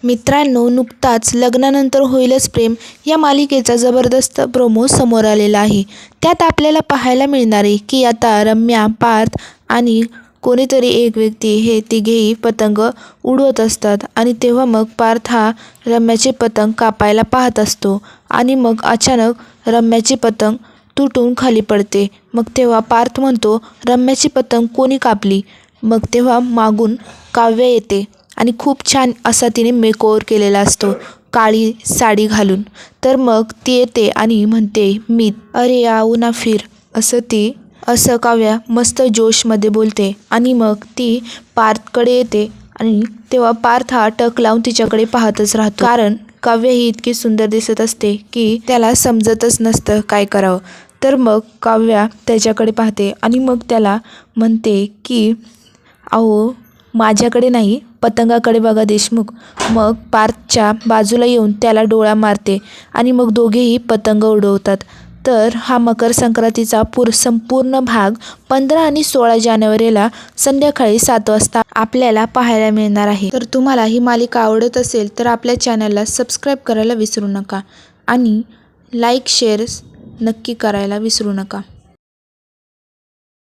मित्रांनो, नुकताच लग्नानंतर होईलच प्रेम या मालिकेचा जबरदस्त प्रोमो समोर आलेला आहे. त्यात आपल्याला पाहायला मिळणार आहे की आता रम्या, पार्थ आणि कोणीतरी एक व्यक्ती हे तिघेही पतंग उडवत असतात आणि तेव्हा मग पार्थ हा रम्याचे पतंग कापायला पाहत असतो आणि मग अचानक रम्याची पतंग तुटून खाली पडते. मग तेव्हा पार्थ म्हणतो, रम्याची पतंग कोणी कापली? मग तेव्हा मागून काव्या येते आणि खूप छान असा तिने मेकओव्हर केलेला असतो काळी साडी घालून. तर मग ती येते आणि म्हणते, मी अरे आऊ ना फिर, असं काव्या मस्त जोशमध्ये बोलते आणि मग ती पार्थकडे येते आणि तेव्हा पार्थ हा टक लावून तिच्याकडे पाहतच राहतो. कारण काव्या ही इतकी सुंदर दिसत असते की त्याला समजतच नसतं काय करावं. तर मग काव्या त्याच्याकडे पाहते आणि मग त्याला म्हणते की अहो माझ्याकडे नाही, पतंगाकडे बघा देशमुख. मग पार्थच्या बाजूला येऊन त्याला डोळा मारते आणि मग दोघेही पतंग उडवतात. तर हा मकर संक्रांतीचा संपूर्ण भाग 15 आणि 16 जानेवारीला संध्याकाळी 7 वाजता आपल्याला पाहायला मिळणार आहे. तर तुम्हाला ही मालिका आवडत असेल तर आपल्या चॅनलला सबस्क्राईब करायला विसरू नका आणि लाईक शेअर नक्की करायला विसरू नका.